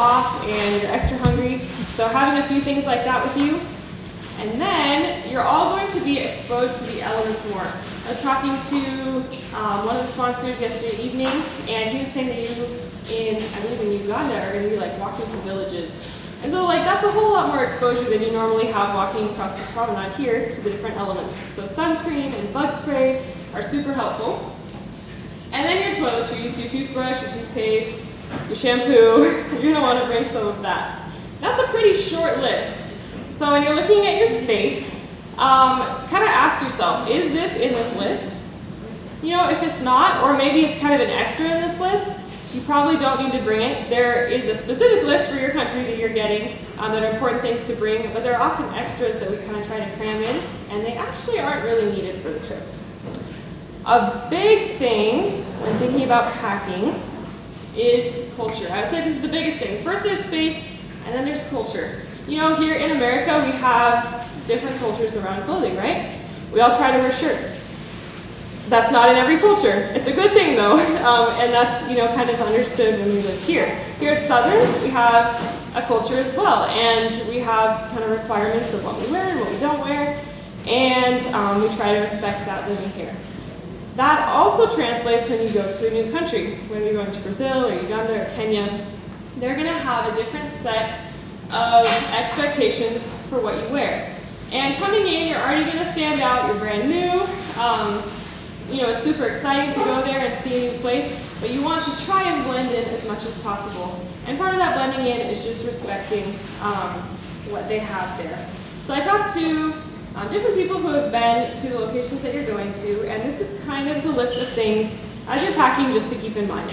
off and you're extra hungry. So having a few things like that with you. And then you're all going to be exposed to the elements more. I was talking to one of the sponsors yesterday evening, and he was saying that you I believe in Uganda, are going to be like walking to villages. And so like that's a whole lot more exposure than you normally have walking across the promenade here to the different elements. So sunscreen and bug spray are super helpful. And then your toiletries, your toothbrush, your toothpaste, your shampoo, you're going to want to bring some of that. That's a pretty short list. So when you're looking at your space, kind of ask yourself, is this in this list? You know, if it's not, or maybe it's kind of an extra in this list, you probably don't need to bring it. There is a specific list for your country that you're getting that are important things to bring, but there are often extras that we kind of try to cram in, and they actually aren't really needed for the trip. A big thing when thinking about packing is culture. I would say this is the biggest thing. First there's space, and then there's culture. You know, here in America, we have different cultures around clothing, right? We all try to wear shirts. That's not in every culture. It's a good thing though, and that's, you know, kind of understood when we live here. Here at Southern, we have a culture as well, and we have kind of requirements of what we wear and what we don't wear, and we try to respect that living here. That also translates when you go to a new country. When you're going to Brazil or Uganda or Kenya, they're going to have a different set of expectations for what you wear. And coming in, you're already going to stand out. You're brand new. You know, it's super exciting to go there and see a new place, but you want to try and blend in as much as possible. And part of that blending in is just respecting what they have there. So I talked to different people who have been to the locations that you're going to, and this is kind of the list of things as you're packing just to keep in mind.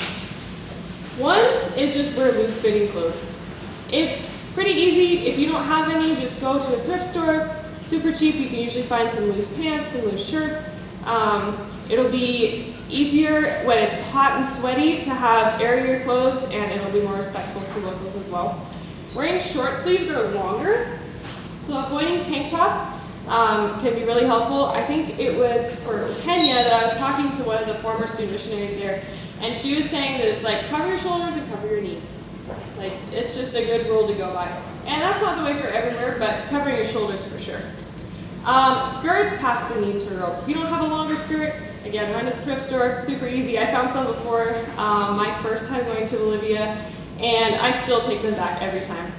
One is just wear loose-fitting clothes. It's pretty easy. If you don't have any, just go to a thrift store. Super cheap. You can usually find some loose pants and loose shirts. It'll be easier when it's hot and sweaty to have airier clothes, and it'll be more respectful to locals as well. Wearing short sleeves or longer, so avoiding tank tops can be really helpful. I think it was for Kenya that I was talking to one of the former student missionaries there, and she was saying that it's like cover your shoulders and cover your knees. Like, it's just a good rule to go by. And that's not the way for everywhere, but covering your shoulders for sure. Skirts past the knees for girls. If you don't have a longer skirt, again, run to the thrift store, super easy. I found some before my first time going to Bolivia, and I still take them back every time.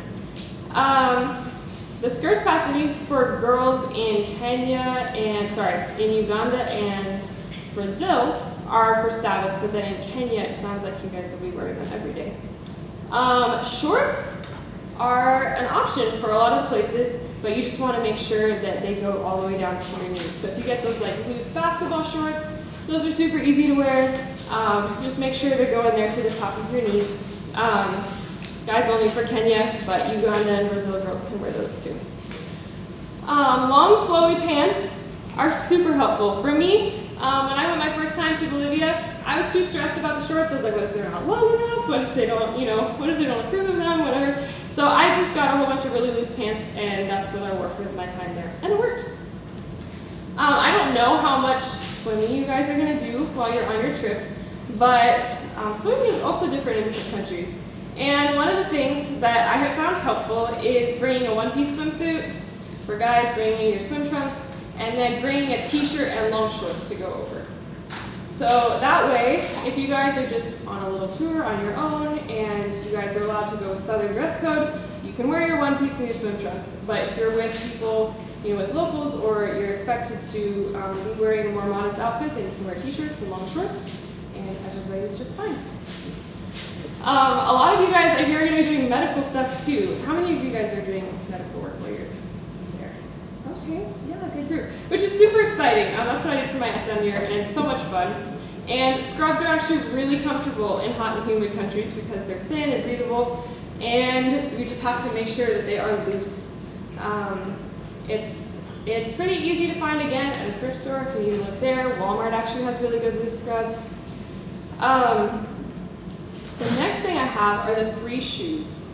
The skirts past the knees for girls in in Uganda and Brazil are for Sabbaths, but then in Kenya, it sounds like you guys will be wearing them every day. Shorts are an option for a lot of places, but you just want to make sure that they go all the way down to your knees. So if you get those like loose basketball shorts, those are super easy to wear. Just make sure they're going there to the top of your knees. Guys only for Kenya, but Uganda and Brazil girls can wear those too. Long flowy pants are super helpful. For me, when I went my first time to Bolivia, I was too stressed about the shorts. I was like, what if they're not long enough? What if they don't, what if they don't approve of them? Whatever. So I just got a whole bunch of really loose pants, and that's what I wore for my time there. And it worked. I don't know how much swimming you guys are going to do while you're on your trip, but swimming is also different in different countries. And one of the things that I have found helpful is bringing a one-piece swimsuit. For guys, bringing your swim trunks, and then bringing a t-shirt and long shorts to go over. So that way, if you guys are just on a little tour on your own and you guys are allowed to go with Southern dress code, you can wear your one piece and your swim trunks. But if you're with people, with locals, or you're expected to be wearing a more modest outfit, then you can wear t-shirts and long shorts, and everybody's just fine. A lot of you guys, I hear, are going to be doing medical stuff too. How many of you guys are doing medical work while you're there? Okay, yeah, good group. Which is super exciting. That's what I did for my SM year, and it's so much fun. And scrubs are actually really comfortable in hot and humid countries because they're thin and breathable, and you just have to make sure that they are loose. It's pretty easy to find again at a thrift store if you live there. Walmart actually has really good loose scrubs. The next thing I have are the 3 shoes.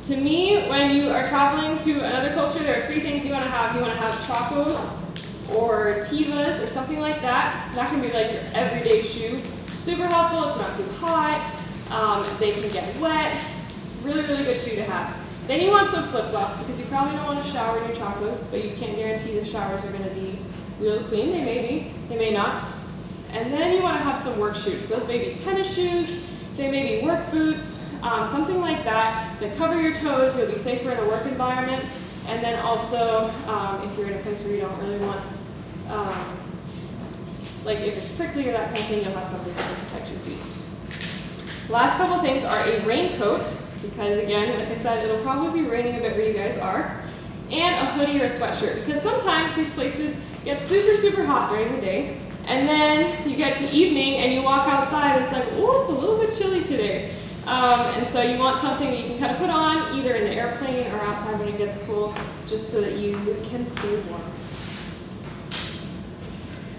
To me, when you are traveling to another culture, there are 3 things you want to have. You want to have chacos or tivas or something like that. That can be like your everyday shoe. Super helpful, it's not too hot, they can get wet. Really, really really good shoe to have. Then you want some flip-flops because you probably don't want to shower in your chacos, but you can't guarantee the showers are going to be really clean. They may be, they may not. And then you want to have some work shoes. Those may be tennis shoes, they may be work boots, something like that cover your toes. You'll be safer in a work environment. And then also, if you're in a place where you don't really want, like if it's prickly or that kind of thing, you'll have something that can protect your feet. Last couple things are a raincoat, because again, like I said, it'll probably be raining a bit where you guys are, and a hoodie or a sweatshirt, because sometimes these places get super, super hot during the day, and then you get to evening and you walk outside and it's like, oh, it's a little bit chilly today. And so you want something that you can kind of put on either in the airplane or outside when it gets cool, just so that you can stay warm.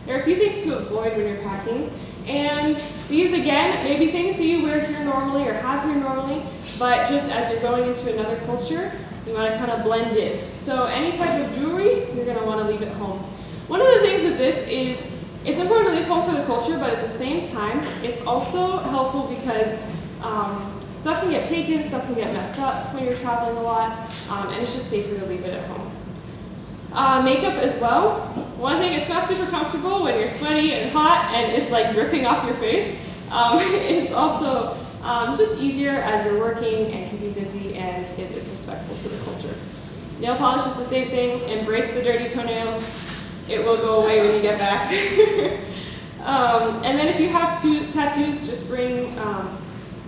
There are a few things to avoid when you're packing, and these again, maybe things that you wear here normally or have here normally, but just as you're going into another culture, you want to kind of blend in. So any type of jewelry, you're going to want to leave at home. One of the things with this is it's important to leave home for the culture, but at the same time, it's also helpful because stuff can get taken, stuff can get messed up when you're traveling a lot, and it's just safer to leave it at home. Makeup as well. One thing, it's not super comfortable when you're sweaty and hot and it's like dripping off your face. It's also just easier as you're working and can be busy, and it is respectful to the culture. Nail polish is the same thing. Embrace the dirty toenails. It will go away when you get back. And then if you have tattoos, just bring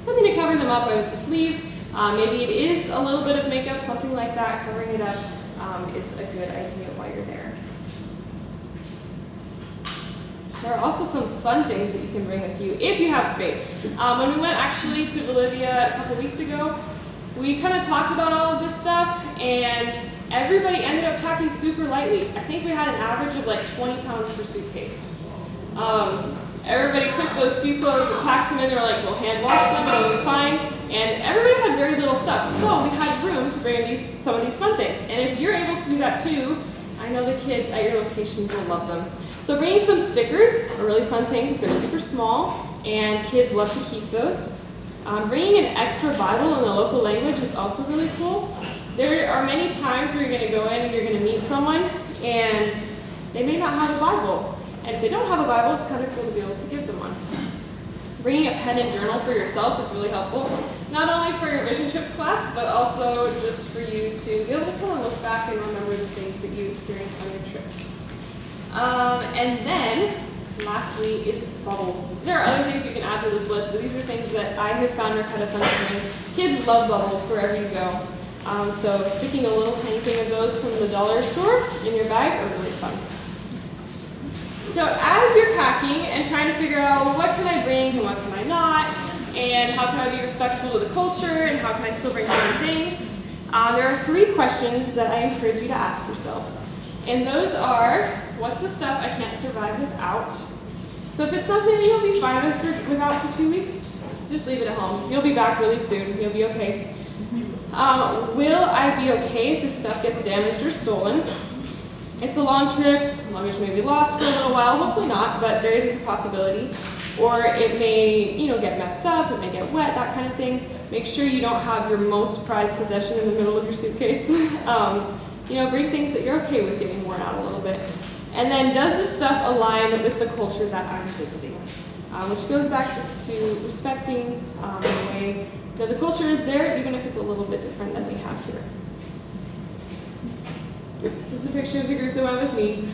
something to cover them up, whether it's a sleeve. Maybe it is a little bit of makeup, something like that. Covering it up is a good idea while you're there. There are also some fun things that you can bring with you if you have space. When we went actually to Bolivia a couple weeks ago, we kind of talked about all of this stuff, and everybody ended up packing super lightly. I think we had an average of like 20 pounds per suitcase. Everybody took those few clothes and packed them in. They were like, we'll hand wash them and it'll be fine. And everybody had very little stuff, so we had room to bring some of these fun things. And if you're able to do that too, I know the kids at your locations will love them. So bringing some stickers, a really fun thing because they're super small and kids love to keep those. Bringing an extra Bible in the local language is also really cool. There are many times where you're going to go in and you're going to meet someone and they may not have a Bible. And if they don't have a Bible, it's kind of cool to be able to give them one. Bringing a pen and journal for yourself is really helpful, not only for your Vision Trips class, but also just for you to be able to kind of look back and remember the things that you experienced on your trip. And then, lastly, is bubbles. There are other things you can add to this list, but these are things that I have found are kind of fun to bring. Kids love bubbles wherever you go. So sticking a little tiny thing of those from the dollar store in your bag are really fun. So as you're packing and trying to figure out, well, what can I bring and what can I not, and how can I be respectful to the culture, and how can I still bring fun things, there are 3 questions that I encourage you to ask yourself. And those are, what's the stuff I can't survive without? So if it's something that you'll be fine without for 2 weeks, just leave it at home. You'll be back really soon. You'll be okay. Will I be okay if this stuff gets damaged or stolen? It's a long trip, luggage may be lost for a little while, hopefully not, but there is a possibility. Or it may, get messed up, it may get wet, that kind of thing. Make sure you don't have your most prized possession in the middle of your suitcase. Bring things that you're okay with getting worn out a little bit. And then, does this stuff align with the culture that I'm visiting? Which goes back just to respecting the way that the culture is there, even if it's a little bit different than we have here. This is a picture of the group that went with me.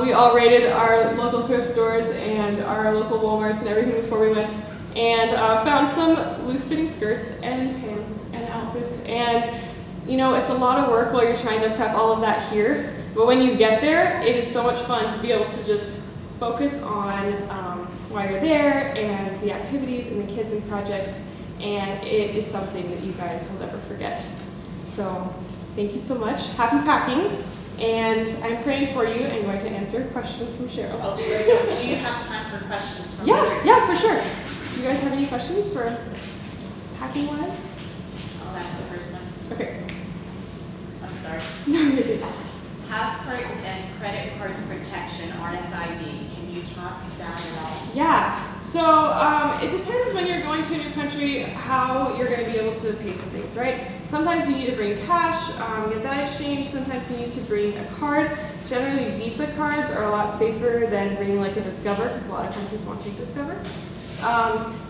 We all raided our local thrift stores and our local Walmarts and everything before we went, and found some loose-fitting skirts and pants and outfits. And it's a lot of work while you're trying to prep all of that here. But when you get there, it is so much fun to be able to just focus on why you're there and the activities and the kids and projects. And it is something that you guys will never forget. So thank you so much. Happy packing. And I'm praying for you and going to answer a question from Cheryl. Oh, so do you have time for questions from her? Yeah, for sure. Do you guys have any questions for packing wise? I'll ask the first one. Okay. I'm sorry. No, you're good. Passport and credit card protection, RFID. Can you talk to that at all? Yeah. So it depends when you're going to a new country how you're going to be able to pay for things, right? Sometimes you need to bring cash, get that exchanged. Sometimes you need to bring a card. Generally, Visa cards are a lot safer than bringing like a Discover, because a lot of countries won't take Discover.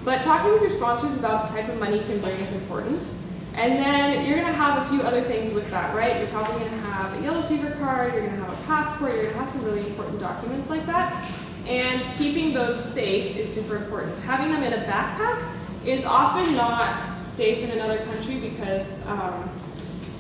But talking with your sponsors about the type of money you can bring is important. And then you're going to have a few other things with that, right? You're probably going to have a yellow fever card, you're going to have a passport, you're going to have some really important documents like that. And keeping those safe is super important. Having them in a backpack is often not safe in another country because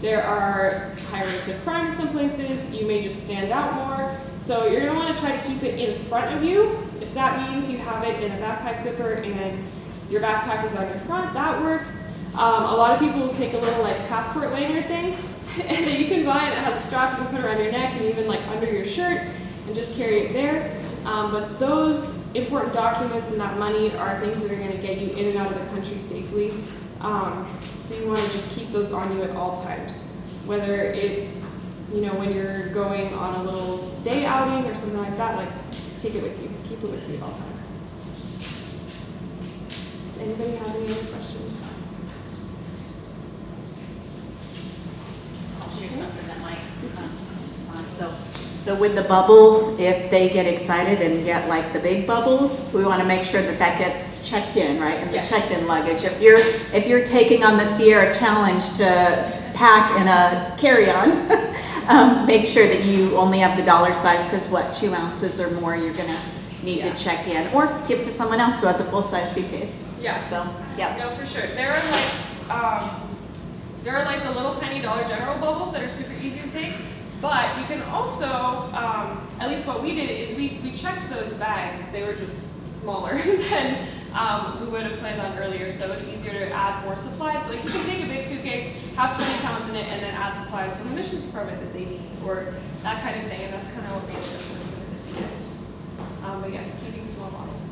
there are high rates of crime in some places. You may just stand out more. So you're going to want to try to keep it in front of you. If that means you have it in a backpack zipper and your backpack is on your front, that works. A lot of people will take a little like passport lanyard thing and that you can buy, and it has a strap you can put around your neck and even like under your shirt and just carry it there. But those important documents and that money are things that are going to get you in and out of the country safely. So you want to just keep those on you at all times. Whether it's, you know, when you're going on a little day outing or something like that, like take it with you. Keep it with you at all times. Does anybody have any other questions? I'll share something that might respond. So with the bubbles, if they get excited and get like the big bubbles, we want to make sure that that gets checked in, right? In the Yes. checked in luggage. If you're taking on the Sierra Challenge to pack in a carry-on, make sure that you only have the dollar size, because what, 2 ounces or more you're gonna need Yeah. to check in, or give to someone else who has a full-size suitcase. Yeah. So, yeah. No, for sure. There are like the little tiny Dollar General bubbles that are super easy to take. But you can also, at least what we did is we checked those bags. They were just smaller than we would have planned on earlier, so it's easier to add more supplies. Like you can take a big suitcase, have 20 pounds in it, and then add supplies from the missions permit that they need, or that kind of thing, and that's kind of what we ended up working with it. But yes, keeping small bottles.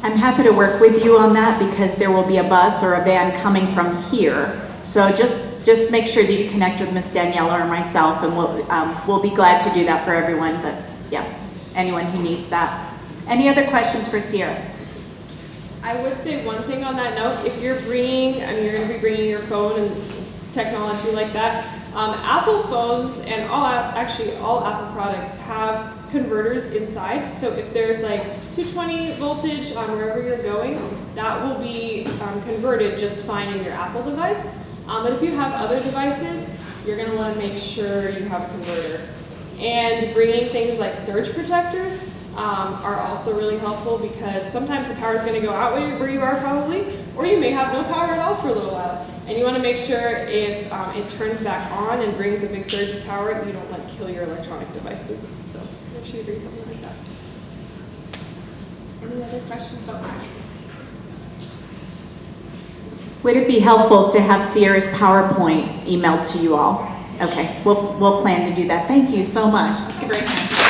I'm happy to work with you on that, because there will be a bus or a van coming from here. So just make sure that you connect with Miss Daniela or myself, and we'll be glad to do that for everyone. But yeah, anyone who needs that. Any other questions for Sierra? I would say one thing on that note: if you're bringing, I mean, you're going to be bringing your phone and technology like that. Apple phones and all Apple products have converters inside. So if there's like 220 voltage wherever you're going, that will be converted just fine in your Apple device. But if you have other devices, you're going to want to make sure you have a converter. And bringing things like surge protectors are also really helpful, because sometimes the power is going to go out where you are probably, or you may have no power at all for a little while. And you want to make sure if it turns back on and brings a big surge of power, you don't like kill your electronic devices. So make sure you bring something like that. Any other questions about that? Would it be helpful to have Sierra's PowerPoint emailed to you all? Okay, we'll plan to do that. Thank you so much. Let's give her a hand.